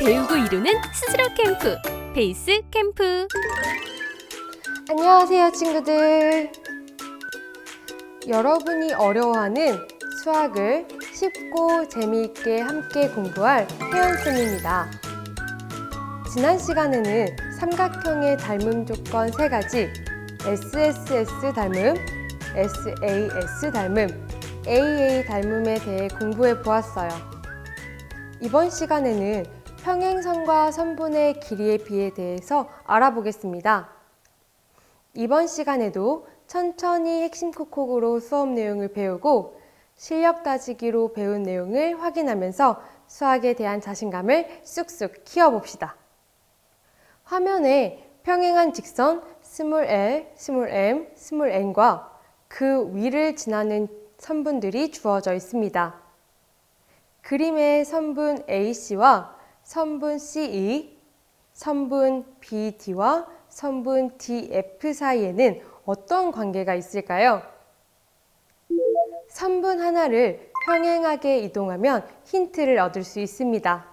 배우고 이루는 스스로 캠프, 베이스 캠프. 안녕하세요, 친구들. 여러분이 어려워하는 수학을 쉽고 재미있게 함께 공부할 혜연쌤입니다. 지난 시간에는 삼각형의 닮음 조건 3가지, SSS 닮음, SAS 닮음, AA 닮음에 대해 공부해 보았어요. 이번 시간에는 평행선과 선분의 길이의 비에 대해서 알아보겠습니다. 이번 시간에도 천천히 핵심 콕콕으로 수업 내용을 배우고 실력 따지기로 배운 내용을 확인하면서 수학에 대한 자신감을 쑥쑥 키워봅시다. 화면에 평행한 직선 L, m, n과 그 위를 지나는 선분들이 주어져 있습니다. 그림의 선분 AC와 선분 CE, 선분 BD와 선분 DF 사이에는 어떤 관계가 있을까요? 선분 하나를 평행하게 이동하면 힌트를 얻을 수 있습니다.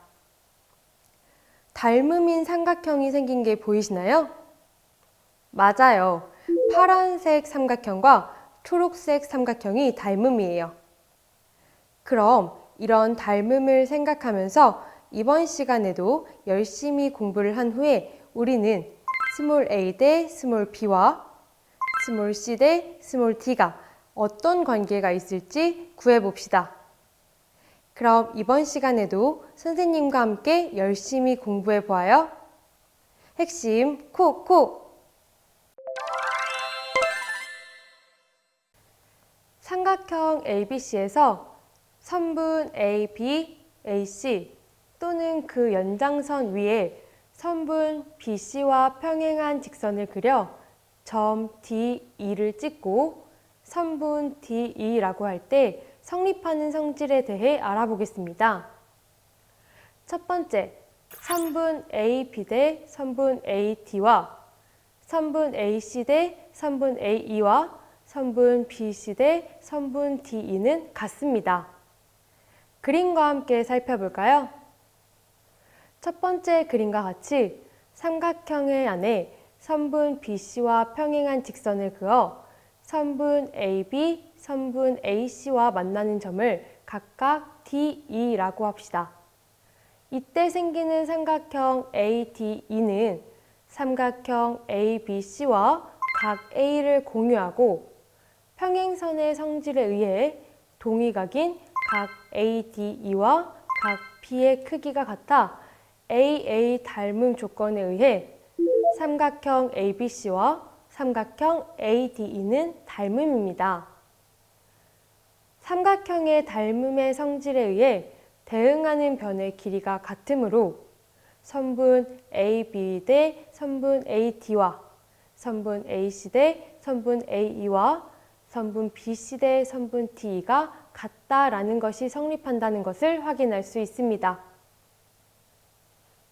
닮음인 삼각형이 생긴 게 보이시나요? 맞아요. 파란색 삼각형과 초록색 삼각형이 닮음이에요. 그럼 이런 닮음을 생각하면서 이번 시간에도 열심히 공부를 한 후에 우리는 a 대 b와 c 대 d가 어떤 관계가 있을지 구해봅시다. 그럼 이번 시간에도 선생님과 함께 열심히 공부해 보아요. 핵심 콕콕! 삼각형 ABC에서 선분 AB, AC 또는 그 연장선 위에 선분 BC와 평행한 직선을 그려 점 DE를 찍고 선분 DE라고 할 때 성립하는 성질에 대해 알아보겠습니다. 첫 번째, 선분 AB 대 선분 AD와 선분 AC 대 선분 AE와 선분 BC 대 선분 DE는 같습니다. 그림과 함께 살펴볼까요? 첫 번째 그림과 같이 삼각형의 안에 선분 BC와 평행한 직선을 그어 선분 AB, 선분 AC와 만나는 점을 각각 DE라고 합시다. 이때 생기는 삼각형 ADE는 삼각형 ABC와 각 A를 공유하고 평행선의 성질에 의해 동위각인 각 ADE와 각 B의 크기가 같아 AA 닮음 조건에 의해 삼각형 ABC와 삼각형 ADE는 닮음입니다. 삼각형의 닮음의 성질에 의해 대응하는 변의 길이가 같으므로 선분 AB 대 선분 AD와 선분 AC 대 선분 AE와 선분 BC 대 선분 DE가 같다라는 것이 성립한다는 것을 확인할 수 있습니다.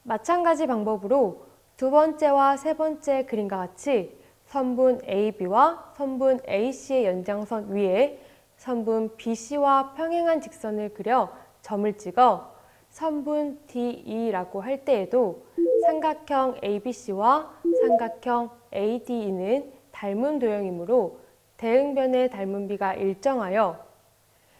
마찬가지 방법으로 두 번째와 세 번째 그림과 같이 선분 AB와 선분 AC의 연장선 위에 선분 BC와 평행한 직선을 그려 점을 찍어 선분 DE라고 할 때에도 삼각형 ABC와 삼각형 ADE는 닮은 도형이므로 대응변의 닮음비가 일정하여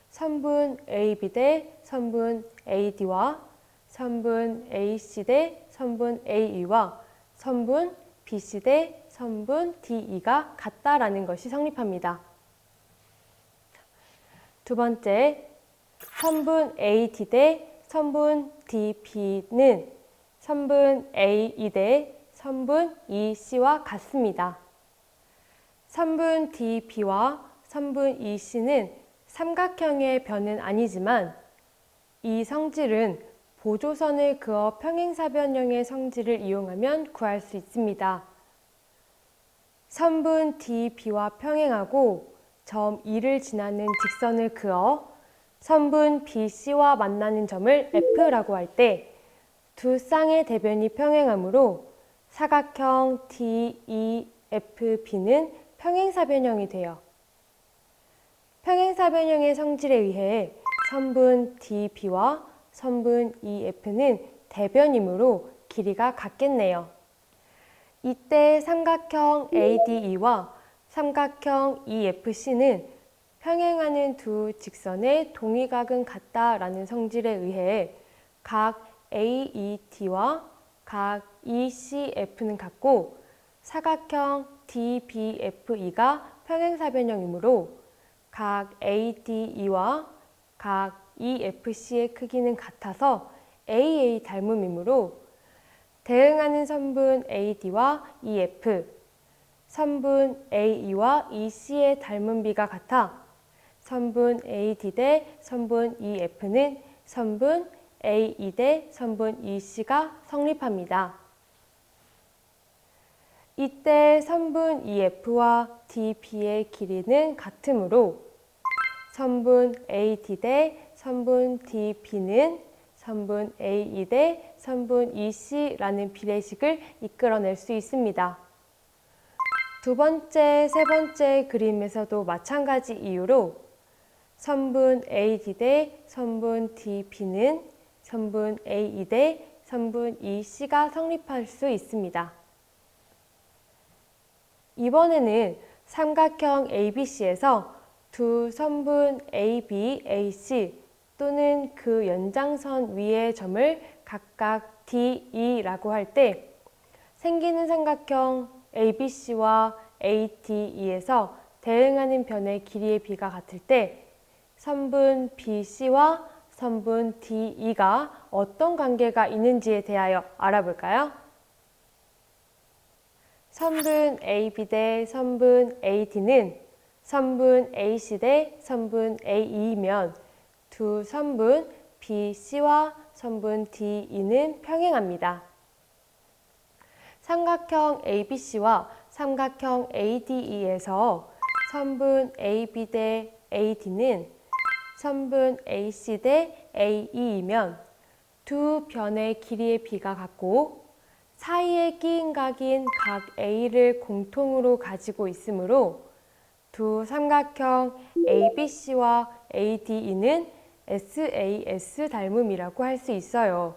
선분 AB 대 선분 AD와 선분 AC 대 선분 AE와 선분 BC 대 선분 DE가 같다라는 것이 성립합니다. 두 번째, 선분 AD 대 선분 DB는 선분 AE 대 선분 EC와 같습니다. 선분 DB와 선분 EC는 삼각형의 변은 아니지만 이 성질은 보조선을 그어 평행사변형의 성질을 이용하면 구할 수 있습니다. 선분 DB와 평행하고 점 E를 지나는 직선을 그어 선분 BC와 만나는 점을 F라고 할 때 두 쌍의 대변이 평행하므로 사각형 DEFB는 평행사변형이 돼요. 평행사변형의 성질에 의해 선분 DB와 선분 EF는 대변이므로 길이가 같겠네요. 이때 삼각형 ADE와 삼각형 EFC는 평행하는 두 직선의 동위각은 같다라는 성질에 의해 각 AED와 각 ECF는 같고 사각형 DBFE가 평행사변형이므로 각 ADE와 각 EFC의 크기는 같아서 AA 닮음이므로 대응하는 선분 AD와 EF, 선분 AE와 EC의 닮은 비가 같아 선분 AD 대 선분 EF는 선분 AE 대 선분 EC가 성립합니다. 이때 선분 EF와 DB의 길이는 같으므로 선분 AD 대 선분 DB는 선분 AE 대 선분 EC라는 비례식을 이끌어낼 수 있습니다. 두 번째, 세 번째 그림에서도 마찬가지 이유로 선분 AD 대 선분 DB는 선분 AE 대 선분 EC가 성립할 수 있습니다. 이번에는 삼각형 ABC에서 두 선분 AB, AC 또는 그 연장선 위의 점을 각각 DE라고 할 때 생기는 삼각형 ABC와 ADE에서 대응하는 변의 길이의 비가 같을 때 선분 BC와 선분 DE가 어떤 관계가 있는지에 대하여 알아볼까요? 선분 AB 대 선분 AD는 선분 AC 대 선분 AE이면 두 선분 BC와 선분 DE는 평행합니다. 삼각형 ABC와 삼각형 ADE에서 선분 AB 대 AD는 선분 AC 대 AE이면 두 변의 길이의 비가 같고 사이에 끼인 각인 각 A를 공통으로 가지고 있으므로 두 삼각형 ABC와 ADE는 SAS 닮음이라고 할 수 있어요.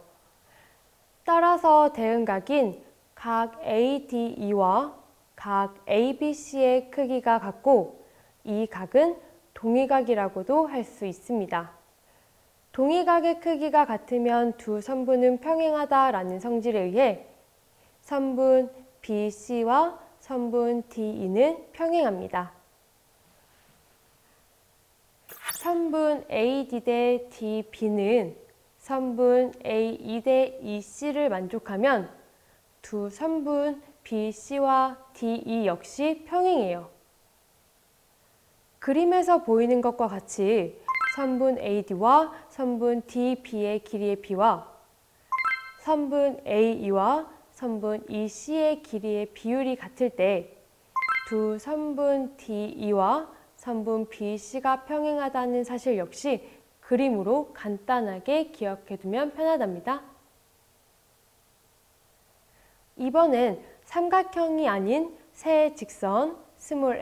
따라서 대응각인 각 ADE와 각 ABC의 크기가 같고 이 각은 동위각이라고도 할 수 있습니다. 동위각의 크기가 같으면 두 선분은 평행하다라는 성질에 의해 선분 BC와 선분 DE는 평행합니다. 선분 AD 대 DB는 선분 AE 대 EC를 만족하면 두 선분 BC와 DE 역시 평행해요. 그림에서 보이는 것과 같이 선분 AD와 선분 DB의 길이의 비와 선분 AE와 선분 EC의 길이의 비율이 같을 때 두 선분 DE와 선분 BC가 평행하다는 사실 역시 그림으로 간단하게 기억해두면 편하답니다. 이번엔 삼각형이 아닌 세 직선 스몰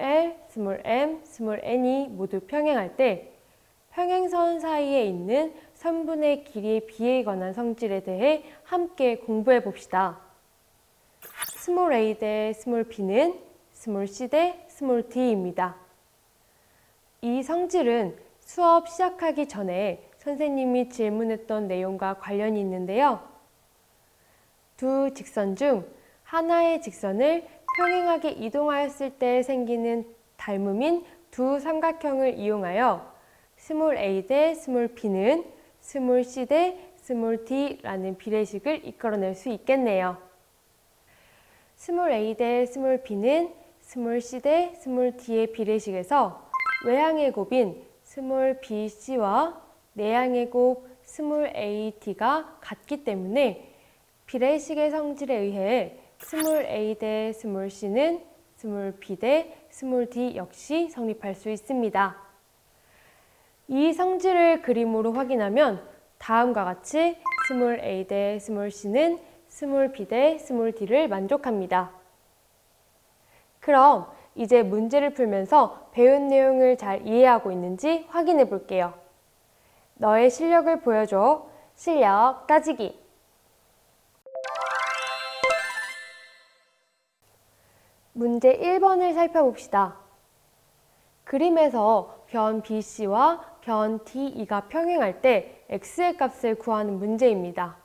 m, 스몰 n이 모두 평행할 때 평행선 사이에 있는 선분의 길이의 비에 관한 성질에 대해 함께 공부해 봅시다. 스몰 a 대 스몰 b는 스몰 c 대 스몰 d입니다. 이 성질은 수업 시작하기 전에 선생님이 질문했던 내용과 관련이 있는데요. 두 직선 중 하나의 직선을 평행하게 이동하였을 때 생기는 닮음인 두 삼각형을 이용하여 스몰 a 대 스몰 b는 스몰 c 대 스몰 d라는 비례식을 이끌어낼 수 있겠네요. 스몰 a 대 스몰 b는 스몰 c 대 스몰 d의 비례식에서 외항의 곱인 스몰 bc와 내항의 곱 스몰 ad가 같기 때문에 비례식의 성질에 의해 스몰 a 대 스몰 c는 스몰 b 대 스몰 d 역시 성립할 수 있습니다. 이 성질을 그림으로 확인하면 다음과 같이 스몰 a 대 스몰 c는 스몰 b 대 스몰 d를 만족합니다. 그럼 이제 문제를 풀면서 배운 내용을 잘 이해하고 있는지 확인해 볼게요. 너의 실력을 보여줘. 실력 따지기. 문제 1번을 살펴봅시다. 그림에서 변 BC와 변 DE가 평행할 때 x의 값을 구하는 문제입니다.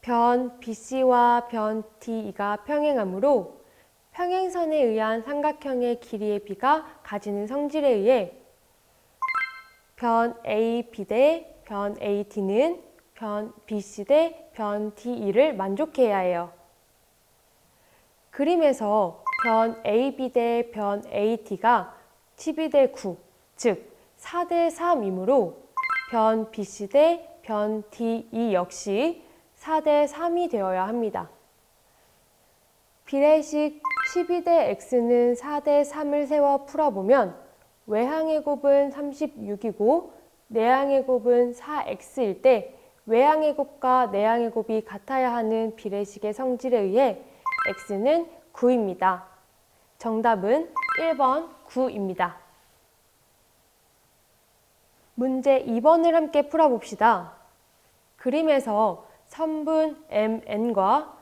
변 BC와 변 DE가 평행하므로 평행선에 의한 삼각형의 길이의 b가 가지는 성질에 의해 변 AB 대 변 AD는 변 BC 대 변 DE를 만족해야 해요. 그림에서 변 AB 대 변 AD가 12 대 9, 즉 4 대 3이므로 변 BC 대 변 DE 역시 4 대 3이 되어야 합니다. 비례식 12 대 x는 4 대 3을 세워 풀어보면 외항의 곱은 36이고 내항의 곱은 4x일 때 외항의 곱과 내항의 곱이 같아야 하는 비례식의 성질에 의해 x는 9입니다. 정답은 1번 9입니다. 문제 2번을 함께 풀어봅시다. 그림에서 선분 MN과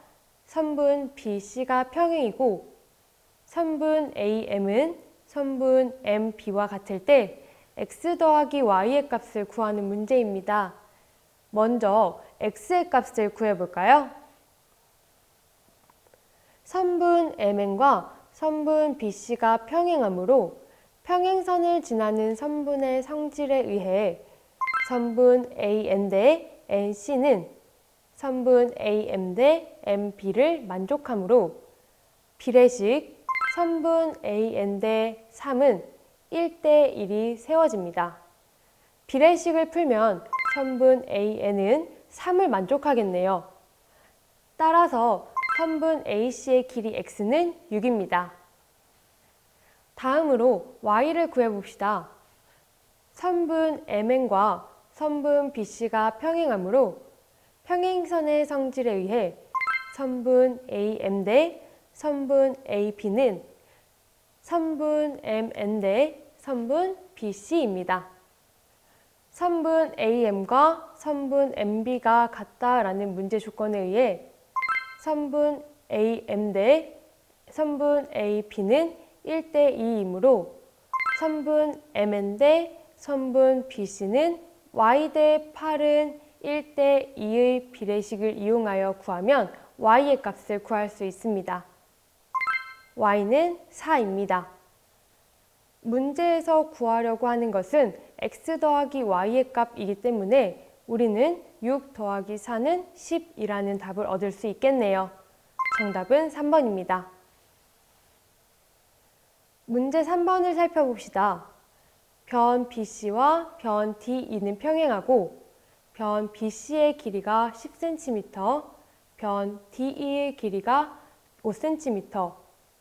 선분 BC가 평행이고 선분 AM은 선분 MB와 같을 때 x 더하기 y의 값을 구하는 문제입니다. 먼저 x의 값을 구해볼까요? 선분 MN과 선분 BC가 평행하므로 평행선을 지나는 선분의 성질에 의해 선분 AN 대 NC는 선분 AM 대 MB를 만족하므로 비례식 선분 AN 대 3은 1대 1이 세워집니다. 비례식을 풀면 선분 AN은 3을 만족하겠네요. 따라서 선분 AC의 길이 x는 6입니다. 다음으로 y를 구해봅시다. 선분 MN과 선분 BC가 평행하므로 평행선의 성질에 의해 선분 AM 대 선분 AB는 선분 MN 대 선분 BC입니다. 선분 AM과 선분 MB가 같다라는 문제 조건에 의해 선분 AM 대 선분 AB는 1대 2이므로 선분 MN 대 선분 BC는 y 대 8은 1대 2의 비례식을 이용하여 구하면 y의 값을 구할 수 있습니다. y는 4입니다. 문제에서 구하려고 하는 것은 x 더하기 y의 값이기 때문에 우리는 6 더하기 4는 10이라는 답을 얻을 수 있겠네요. 정답은 3번입니다. 문제 3번을 살펴봅시다. 변 BC와 변 DE는 평행하고 변 BC의 길이가 10cm, 변 DE의 길이가 5cm,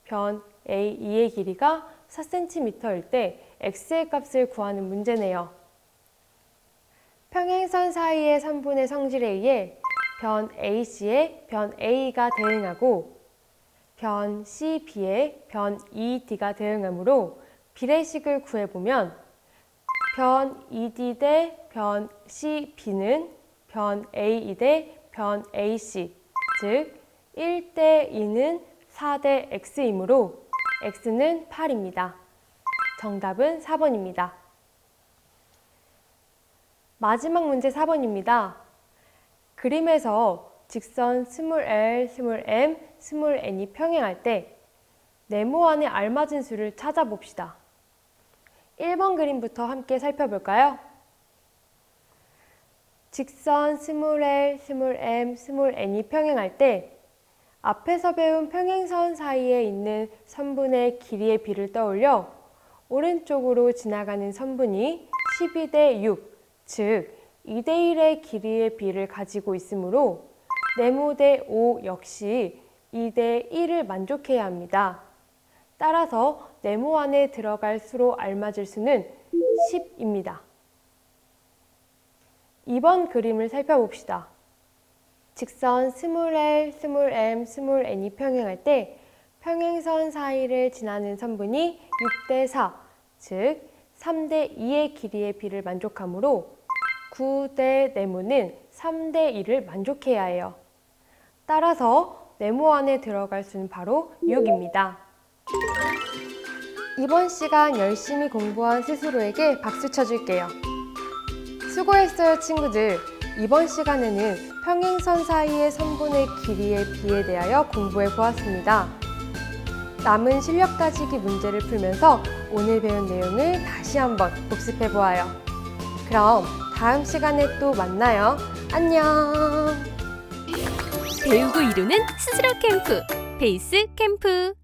변 AE의 길이가 4cm일 때 x의 값을 구하는 문제네요. 평행선 사이의 선분의 성질에 의해 변 AC에 변 A가 대응하고 변 CB에 변 ED가 대응하므로 비례식을 구해보면 변 ED 대 변 CB는 변 AE 대 변 AC, 즉 1대 2는 4대 x이므로 x는 8입니다. 정답은 4번입니다. 마지막 문제 4번입니다. 그림에서 직선 스몰 스몰 m, 스몰 n이 평행할 때 네모안에 알맞은 수를 찾아봅시다. 1번 그림부터 함께 살펴볼까요? 직선 스몰 스몰 m, 스몰 n이 평행할 때 앞에서 배운 평행선 사이에 있는 선분의 길이의 비를 떠올려 오른쪽으로 지나가는 선분이 12 대 6, 즉 2대 1의 길이의 비를 가지고 있으므로 네모 대 5 역시 2대 1을 만족해야 합니다. 따라서 네모 안에 들어갈 수로 알맞을 수는 10입니다. 2번 그림을 살펴봅시다. 직선 스몰 스몰 m, 스몰 n이 평행할 때 평행선 사이를 지나는 선분이 6대 4, 즉 3대 2의 길이의 비를 만족하므로 9대 네모는 3대 2를 만족해야 해요. 따라서 네모 안에 들어갈 수는 바로 6입니다. 이번 시간 열심히 공부한 스스로에게 박수 쳐줄게요. 수고했어요, 친구들. 이번 시간에는 평행선 사이의 선분의 길이의 비에 대하여 공부해 보았습니다. 남은 실력 따지기 문제를 풀면서 오늘 배운 내용을 다시 한번 복습해 보아요. 그럼 다음 시간에 또 만나요. 안녕! 배우고 이루는 스스로 캠프, 베이스 캠프.